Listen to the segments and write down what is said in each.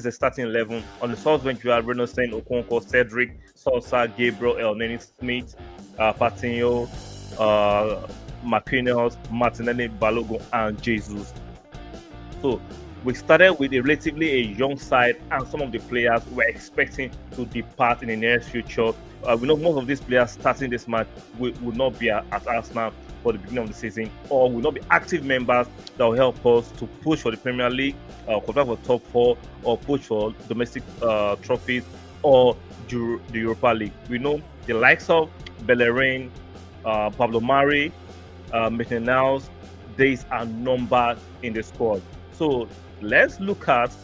is the starting 11. On the South bench, we have Renaissance, Okonkwo, Cedric, Salsa, Gabriel, Smith, Patinho, McQuinnels, Martinelli, Balogun, and Jesus. So we started with a relatively young side, and some of the players we're expecting to depart in the near future. We know most of these players starting this match will not be at Arsenal for the beginning of the season, or will not be active members that will help us to push for the Premier League, compete for top 4, or push for domestic trophies, or the Europa League. We know the likes of Bellerin, Pablo Mari, Maitland-Niles, days are numbered in the squad. So let's look at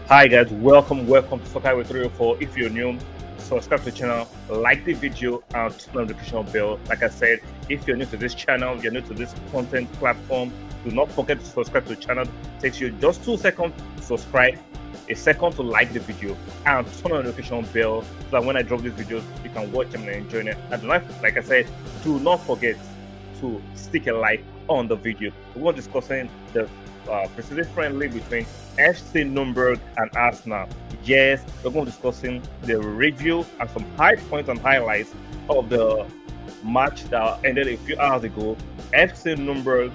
Hi guys, welcome to Soccer with 304. If you're new, subscribe to the channel, like the video, and turn on the notification bell. Like I said, if you're new to this channel, you're new to this content platform, do not forget to subscribe to the channel. It takes you just 2 seconds to subscribe, a second to like the video, and turn on the notification bell so that when I drop these videos, you can watch them and enjoy it. And do not, like I said, do not forget to stick a like on the video. We're discussing the preseason friendly between FC NURNBERG and Arsenal. Yes, we're going to be discussing the review and some high points and highlights of the match that ended a few hours ago. FC NURNBERG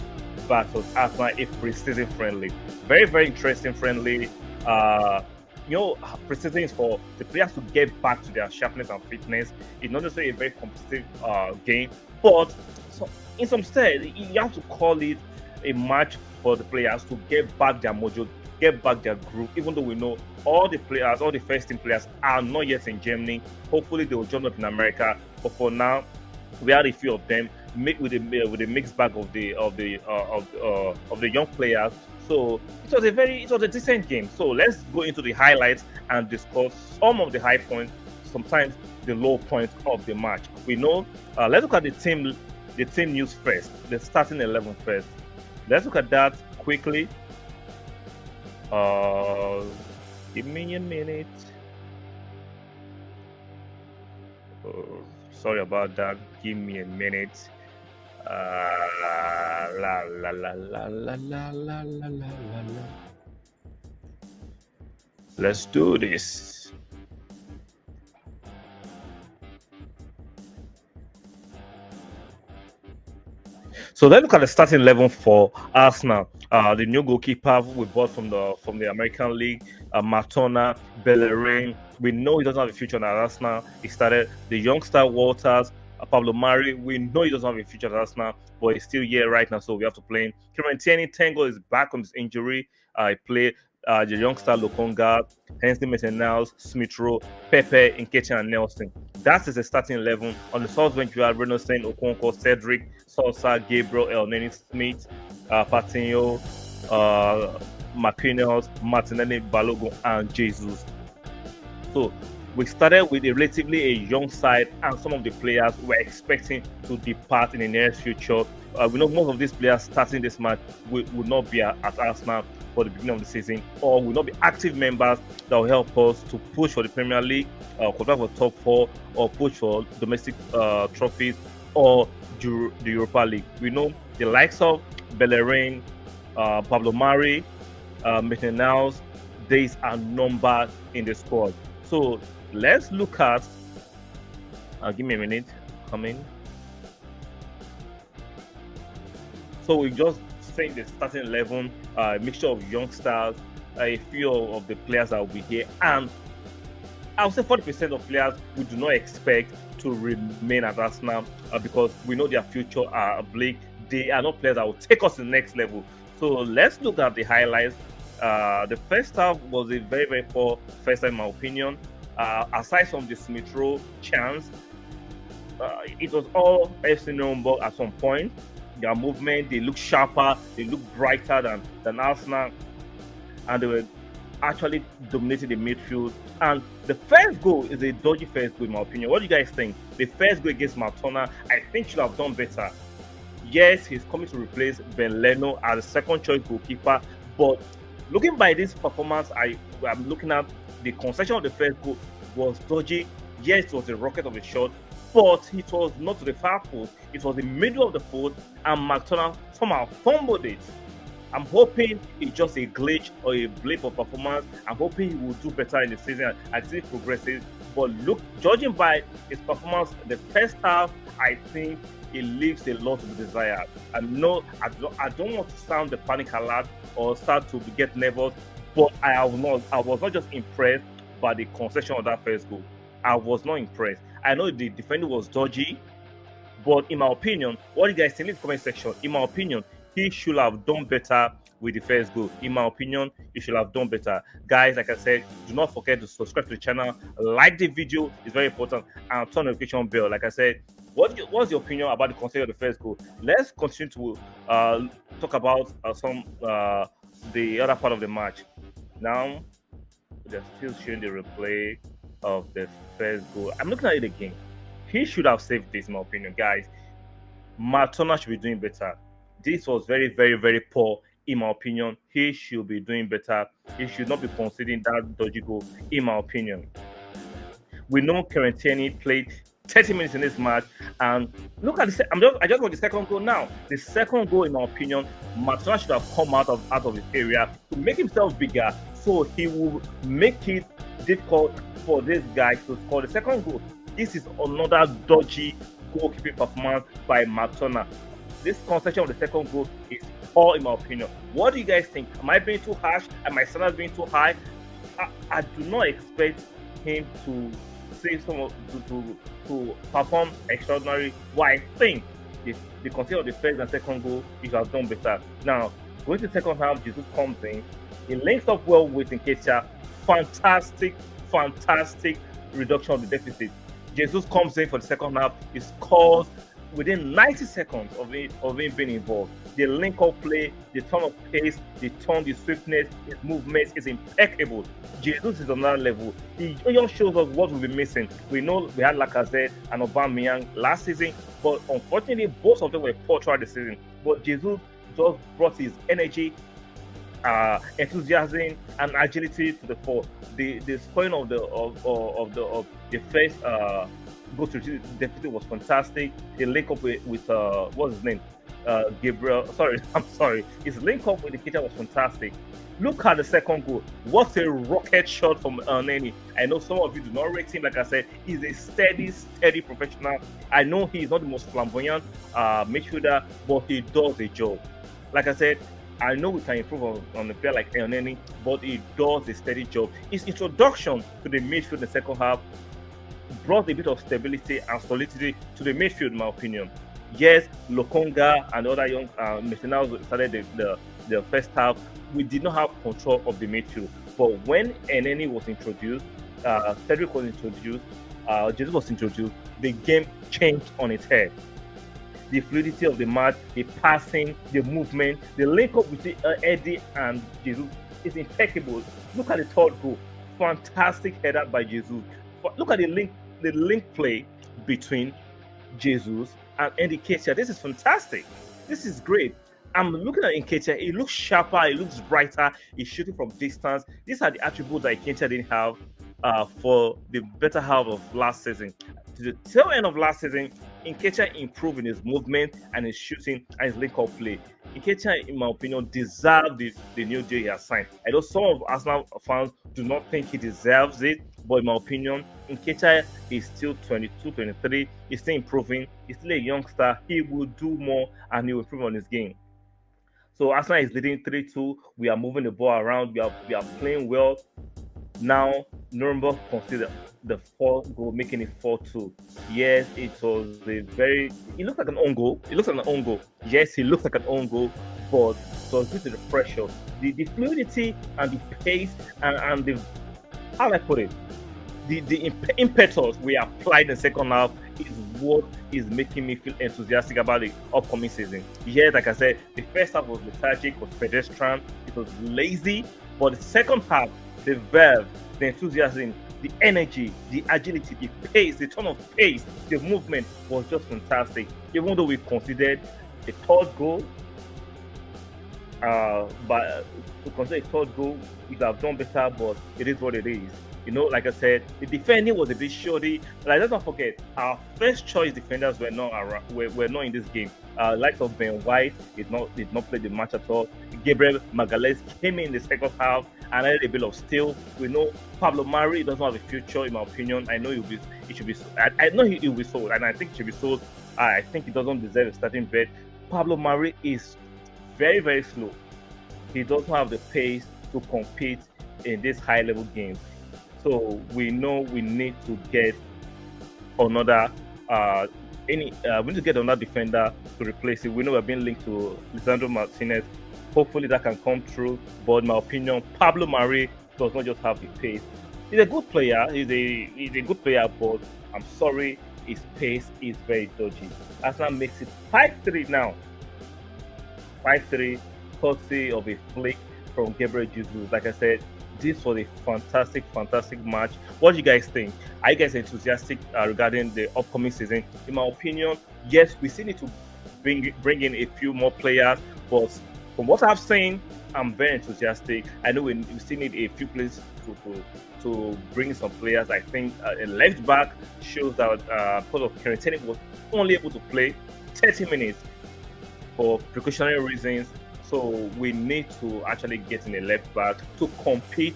versus Arsenal, a preseason friendly. Very, very interesting friendly. Preseason is for the players to get back to their sharpness and fitness. It's not necessarily a very competitive game, but in some sense, you have to call it a match for the players to get back their mojo, get back their groove, even though we know all the players, all the first team players are not yet in Germany. Hopefully they will join up in America, but for now we had a few of them with a mixed bag of the young players. So it was a decent game. So let's go into the highlights and discuss some of the high points, sometimes the low points of the match. We know let's look at the team news first, the starting 11 first. Let's look at that quickly. Give me a minute. Sorry about that. Give me a minute. La la la la la la la la la. Let's do this. So let's look at the starting 11 for Arsenal. The new goalkeeper we bought from the American League, Matona, Bellerin. We know he doesn't have a future at Arsenal. He started the youngster Walters, Pablo Mari. We know he doesn't have a future at Arsenal, but he's still here right now, so we have to play him. Kieran Tango is back from his injury. He played the youngster Lokonga, Hensley Maitland-Niles, Smith Rowe, Pepe, Nketiah, and Nelson. That is the starting 11. On the South bench, we have Renaissance, Okonkwo, Cedric, Salsa, Gabriel, Smith, Patinho, McQuinnels, Martinelli, Balogun, and Jesus. So we started with a relatively young side, and some of the players we're expecting to depart in the near future. We know most of these players starting this match will not be at Arsenal for the beginning of the season, or will not be active members that will help us to push for the Premier League, compete for top 4, or push for domestic trophies, or the Europa League. We know the likes of Bellerin, Pablo Mari, Maitland-Niles, days are numbered in the squad. So let's look at. Give me a minute. Come in. So we just saying the starting 11, a mixture of youngsters, a few of the players that will be here, and I would say 40% of players we do not expect to remain at Arsenal because we know their future are bleak. They are not players that will take us to the next level. So let's look at the highlights. The first half was a very, very poor first half in my opinion. Aside from the Smith Rowe chance, it was all FC NURNBERG at some point. Their movement, they look sharper, they look brighter than Arsenal, and they were actually dominating the midfield. And the first goal is a dodgy first goal in my opinion. What do you guys think? The first goal against Matona, I think should have done better. Yes, he's coming to replace Ben Leno as a second choice goalkeeper, but looking by this performance, I'm looking at the concession of the first goal was dodgy. Yes, it was a rocket of a shot, but it was not to the far post. It was the middle of the post, and McTominay somehow fumbled it. I'm hoping it's just a glitch or a blip of performance. I'm hoping he will do better in the season as it progresses. But look, judging by his performance in the first half, I think it leaves a lot to be desired. I don't want to sound the panic alert or start to get nervous, but I was not just impressed by the concession of that first goal. I was not impressed. I know the defender was dodgy, but in my opinion, what you guys think in the comment section, in my opinion, he should have done better with the first goal. In my opinion, he should have done better. Guys, like I said, do not forget to subscribe to the channel, like the video, it's very important, and turn the notification bell. Like I said, what's your opinion about the concession of the first goal? Let's continue to talk about the other part of the match. Now, they're still showing the replay of the first goal. I'm looking at it again. He should have saved this, in my opinion, guys. McTominay should be doing better. This was very, very, very poor, in my opinion. He should be doing better. He should not be considering that dodgy goal, in my opinion. We know Quarantini played 30 minutes in this match, and look at I just got the second goal now. The second goal, in my opinion, McTominay should have come out of his area to make himself bigger, so he will make it difficult for this guy to score the second goal. This is another dodgy goalkeeping performance by McTominay. This concession of the second goal is poor, in my opinion. What do you guys think? Am I being too harsh? Am my standards being too high? I do not expect him to say to perform extraordinary. Why I think the concession of the first and second goal, he should have done better. Now, going to the second half, Jesus comes in. He links up well with Nketiah. Fantastic reduction of the deficit. Jesus comes in for the second half. He scores within 90 seconds of him being involved. The link-up play, the turn of pace, the turn, the swiftness, his movement is impeccable. Jesus is on that level. He just shows us what we've been missing. We know we had Lacazette and Aubameyang last season, but unfortunately, both of them were poor throughout the season. But Jesus just brought his energy, enthusiasm, and agility to the fore. The scoring of the first goal to the deficit was fantastic. The link up with what's his name? Gabriel. His link up with the kitchen was fantastic. Look at the second goal. What a rocket shot from Elneny. I know some of you do not rate him. Like I said, he's a steady professional. I know he's not the most flamboyant midfielder, but he does a job. Like I said, I know we can improve on a player like Elneny, but he does a steady job. His introduction to the midfield in the second half brought a bit of stability and solidity to the midfield, in my opinion. Yes, Lokonga and the other young mercenaries started the first half. We did not have control of the midfield. But when Elneny was introduced, Cedric was introduced, Jesus was introduced, the game changed on its head. The fluidity of the match, the passing, the movement, the link up between Eddie and Jesus is impeccable. Look at the third goal. Fantastic header by Jesus. Look at the link play between Jesus and Nketiah. This is fantastic. This is great. I'm looking at Nketiah. He looks sharper. He looks brighter. He's shooting from distance. These are the attributes that Nketiah didn't have for the better half of last season. To the tail end of last season, Nketiah improved in his movement and his shooting and his link-up play. Nketiah, in my opinion, deserved the new deal he has signed. I know some of Arsenal fans do not think he deserves it, but in my opinion, Nketiah is still 22, 23. He's still improving. He's still a youngster. He will do more and he will improve on his game. So Arsenal is leading 3-2. We are moving the ball around. We are playing well. Now, Nuremberg considered the fourth goal, making it 4-2. Yes, it was a very... It looks like an own goal. Yes, it looks like an own goal, but it was due to the pressure. The fluidity and the pace and the... How do I put it? The impetus we applied in the second half is what is making me feel enthusiastic about the upcoming season. Yes, like I said, the first half was lethargic, was pedestrian, it was lazy, but the second half, the verve, the enthusiasm, the energy, the agility, the pace, the turn of pace, the movement was just fantastic. Even though we considered a third goal, we could have done better, but it is what it is. Like I said, the defending was a bit shoddy. Like, let's not forget, our first choice defenders were not around, were not in this game. Likes of Ben White did not play the match at all. Gabriel Magalhaes came in the second half and added a bit of steel. We know Pablo Mari doesn't have a future, in my opinion. I know he should be. I know he will be sold, and I think he should be sold. I think he doesn't deserve a starting bed. Pablo Mari is very, very slow. He doesn't have the pace to compete in these high-level games. So we know we need to get another we need to get another defender to replace it. We know we're being linked to Lisandro Martinez. Hopefully that can come through. But in my opinion, Pablo Mari does not just have the pace. He's a good player. He's a good player, but I'm sorry, his pace is very dodgy. Arsenal makes it 5-3 now. 5-3, courtesy of a flick from Gabriel Jesus. Like I said, this was a fantastic, fantastic match. What do you guys think? Are you guys enthusiastic regarding the upcoming season? In my opinion, yes, we still need to bring in a few more players, but from what I've seen, I'm very enthusiastic. I know we still need a few players to bring in some players. I think a left back shows that because of Kieran was only able to play 30 minutes for precautionary reasons. So we need to actually get in a left back to compete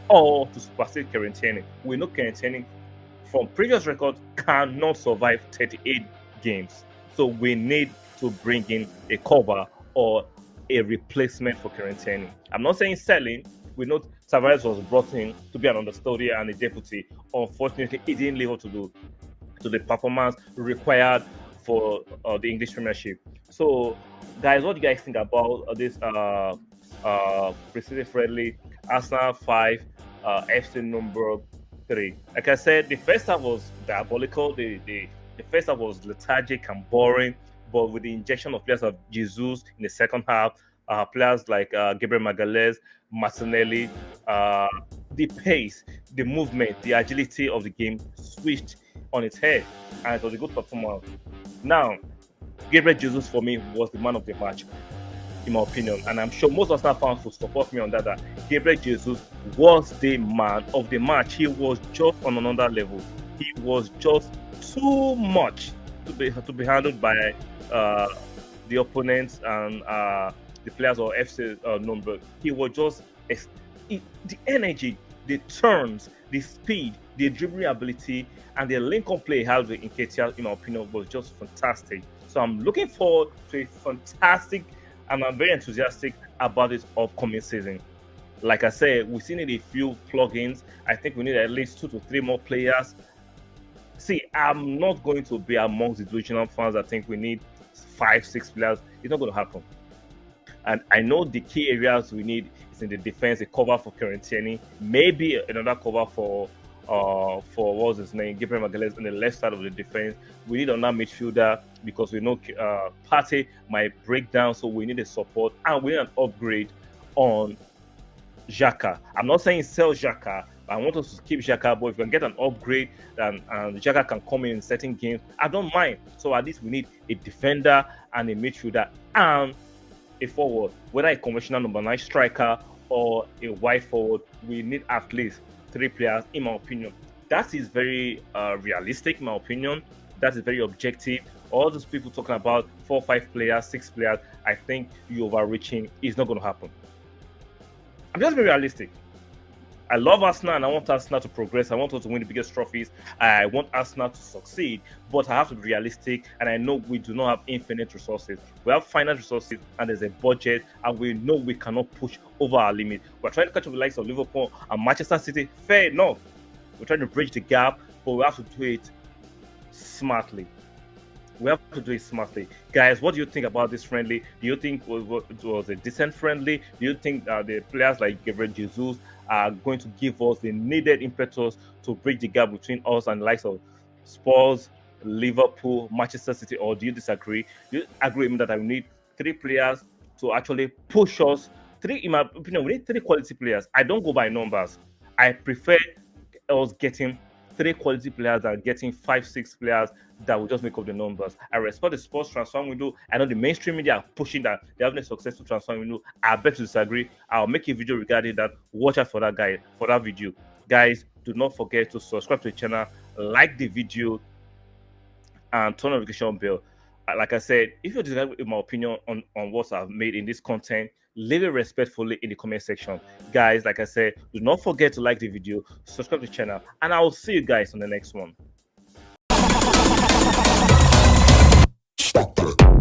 or to supersede Kieran. We know Kieran from previous records cannot survive 38 games. So we need to bring in a cover or a replacement for Kieran. I'm not saying selling. We know Tavares was brought in to be an understudy and a deputy. Unfortunately, he didn't live up to the performance required for the English Premiership. So, guys, what do you guys think about this preseason friendly? Arsenal 5, FC NURNBERG 3. Like I said, the first half was diabolical. The first half was lethargic and boring. But with the injection of players of Jesus in the second half, players like Gabriel Magalhaes, Martinelli, the pace, the movement, the agility of the game switched on its head, and it was a good performance. Now, Gabriel Jesus for me was the man of the match, in my opinion, and I'm sure most Arsenal fans will support me on that. That Gabriel Jesus was the man of the match. He was just on another level. He was just too much to be handled by the opponents and the players of FC NURNBERG. He was just the energy, the turns, the speed, the dribbling ability, and the link-up play he had with Nketiah, in my opinion, was just fantastic. So I'm looking forward to a fantastic, and I'm very enthusiastic about this upcoming season. Like I said, we still need a few plugins. I think we need at least 2 to 3 more players. See, I'm not going to be amongst the delusional fans that think we need 5, 6 players. It's not going to happen. And I know the key areas we need is in the defense, a cover for Kieran, maybe another cover for what's his name, Gabriel Magalhaes on the left side of the defense. We need another midfielder because we know Partey might break down, so we need a support and we need an upgrade on Xhaka. I'm not saying sell Xhaka. I want us to keep Xhaka, but if we can get an upgrade and Xhaka can come in certain games, I don't mind. So at least we need a defender and a midfielder and a forward, whether a conventional number 9 striker or a wide forward. We need at least 3 players, in my opinion. That is very realistic, in my opinion. That is very objective. All those people talking about 4, 5 players, 6 players, I think you're overreaching. It's not going to happen. I'm just very realistic. I love Arsenal and I want Arsenal to progress. I want us to win the biggest trophies. I want Arsenal to succeed, but I have to be realistic, and I know we do not have infinite resources. We have finite resources and there's a budget, and we know we cannot push over our limit. We're trying to catch up with the likes of Liverpool and Manchester City. Fair enough. We're trying to bridge the gap, but we have to do it smartly. We have to do it smartly. Guys, what do you think about this friendly? Do you think it was a decent friendly? Do you think the players like Gabriel Jesus are going to give us the needed impetus to bridge the gap between us and the likes of Spurs, Liverpool, Manchester City, or do you disagree? Do you agree with me that I need 3 players to actually push us? 3, in my opinion, we need 3 quality players. I don't go by numbers. I prefer us getting 3 quality players than getting 5, 6 players that will just make up the numbers. I respect the sports transfer window. I know the mainstream media are pushing that they have a successful transfer window. I bet you disagree. I'll make a video regarding that. Watch out for that guy, for that video. Guys, do do not forget to subscribe to the channel, like the video, and turn on notification bell. Like I said, if you disagree with my opinion on what I've made in this content, leave it respectfully in the comment section. Guys, like I said, do not forget to like the video, subscribe to the channel, and I will see you guys on the next one. Stop that.